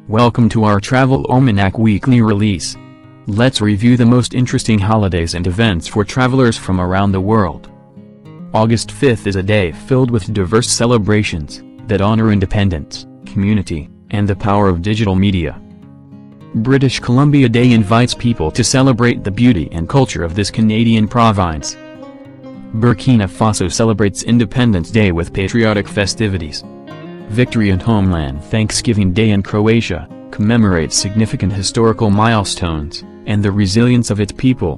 Welcome to our Travel Almanac weekly release. Let's review the most interesting holidays and events for travelers from around the world. August 5th is a day filled with diverse celebrations that honor independence, community, and the power of digital media. British Columbia Day invites people to celebrate the beauty and culture of this Canadian province. Burkina Faso celebrates Independence Day with patriotic festivities. Victory and Homeland Thanksgiving Day in Croatia commemorates significant historical milestones and the resilience of its people.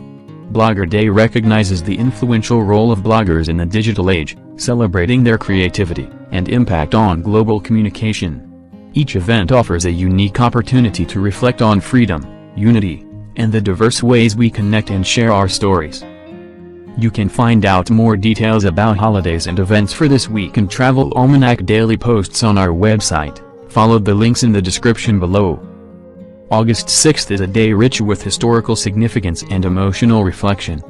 Blogger Day recognizes the influential role of bloggers in the digital age, celebrating their creativity and impact on global communication. Each event offers a unique opportunity to reflect on freedom, unity, and the diverse ways we connect and share our stories. You can find out more details about holidays and events for this week in Travel Almanac daily posts on our website. Follow the links in the description below. August 6th is a day rich with historical significance and emotional reflection.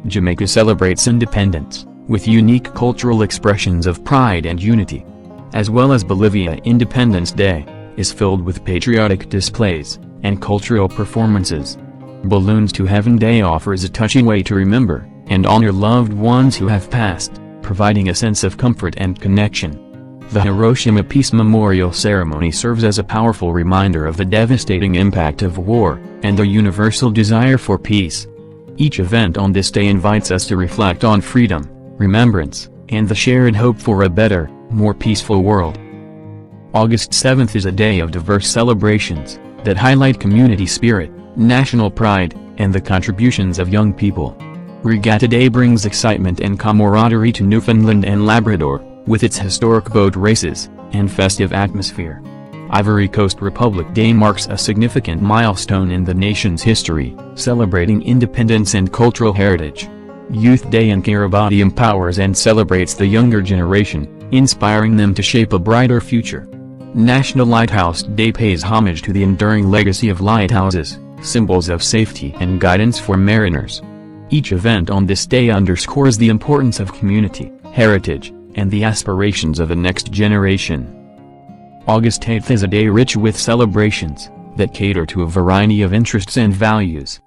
Jamaica celebrates independence, with unique cultural expressions of pride and unity. As well as Bolivia, Independence Day is filled with patriotic displays and cultural performances. Balloons to Heaven Day offers a touching way to remember and honor loved ones who have passed, providing a sense of comfort and connection. The Hiroshima Peace Memorial Ceremony serves as a powerful reminder of the devastating impact of war and the universal desire for peace. Each event on this day invites us to reflect on freedom, remembrance, and the shared hope for a better, more peaceful world. August 7th is a day of diverse celebrations that highlight community spirit, national pride, and the contributions of young people. Regatta Day brings excitement and camaraderie to Newfoundland and Labrador, with its historic boat races and festive atmosphere. Ivory Coast Republic Day marks a significant milestone in the nation's history, celebrating independence and cultural heritage. Youth Day in Kiribati empowers and celebrates the younger generation, inspiring them to shape a brighter future. National Lighthouse Day pays homage to the enduring legacy of lighthouses, symbols of safety and guidance for mariners. Each event on this day underscores the importance of community, heritage, and the aspirations of the next generation. August 8th is a day rich with celebrations that cater to a variety of interests and values.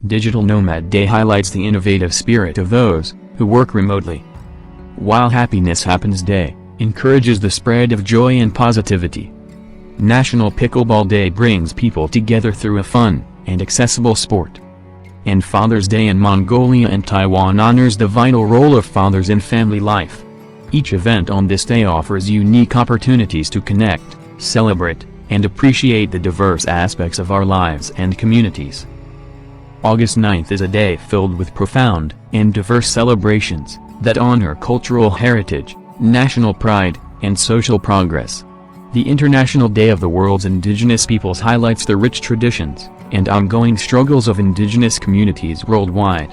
Digital Nomad Day highlights the innovative spirit of those who work remotely. While Happiness Happens Day encourages the spread of joy and positivity. National Pickleball Day brings people together through a fun and accessible sport. And Father's Day in Mongolia and Taiwan honors the vital role of fathers in family life. Each event on this day offers unique opportunities to connect, celebrate, and appreciate the diverse aspects of our lives and communities. August 9th is a day filled with profound and diverse celebrations that honor cultural heritage, national pride, and social progress. The International Day of the World's Indigenous Peoples highlights the rich traditions and ongoing struggles of indigenous communities worldwide.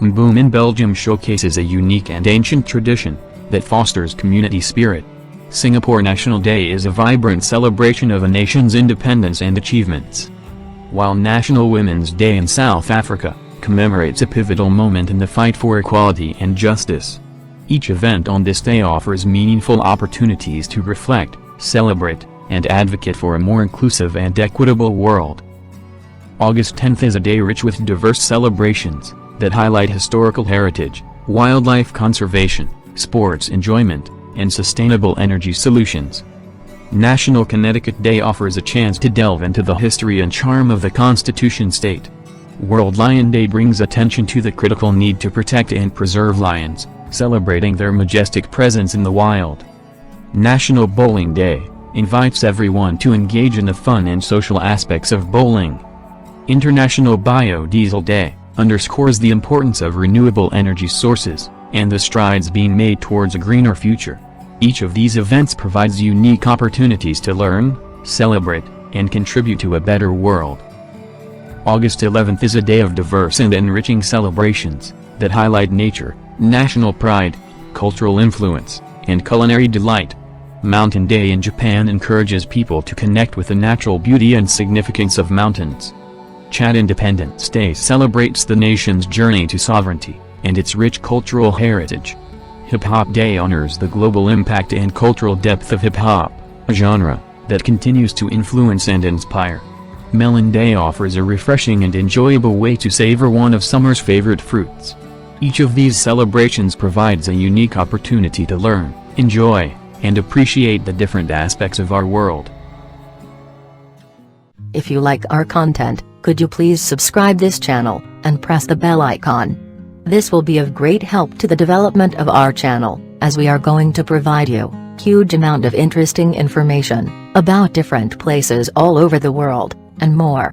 Mboom in Belgium showcases a unique and ancient tradition that fosters community spirit. Singapore National Day is a vibrant celebration of a nation's independence and achievements. While National Women's Day in South Africa commemorates a pivotal moment in the fight for equality and justice. Each event on this day offers meaningful opportunities to reflect, celebrate, and advocate for a more inclusive and equitable world. August 10th is a day rich with diverse celebrations that highlight historical heritage, wildlife conservation, sports enjoyment, and sustainable energy solutions. National Connecticut Day offers a chance to delve into the history and charm of the Constitution State. World Lion Day brings attention to the critical need to protect and preserve lions, celebrating their majestic presence in the wild. National Bowling Day invites everyone to engage in the fun and social aspects of bowling. International Biodiesel Day underscores the importance of renewable energy sources and the strides being made towards a greener future. Each of these events provides unique opportunities to learn, celebrate, and contribute to a better world. August 11th is a day of diverse and enriching celebrations that highlight nature, national pride, cultural influence, and culinary delight. Mountain Day in Japan encourages people to connect with the natural beauty and significance of mountains. Chad Independence Day celebrates the nation's journey to sovereignty and its rich cultural heritage. Hip Hop Day honors the global impact and cultural depth of hip hop, a genre that continues to influence and inspire. Melon Day offers a refreshing and enjoyable way to savor one of summer's favorite fruits. Each of these celebrations provides a unique opportunity to learn, enjoy, and appreciate the different aspects of our world. If you like our content, could you please subscribe this channel, and press the bell icon? This will be of great help to the development of our channel, as we are going to provide you huge amount of interesting information about different places all over the world, and more.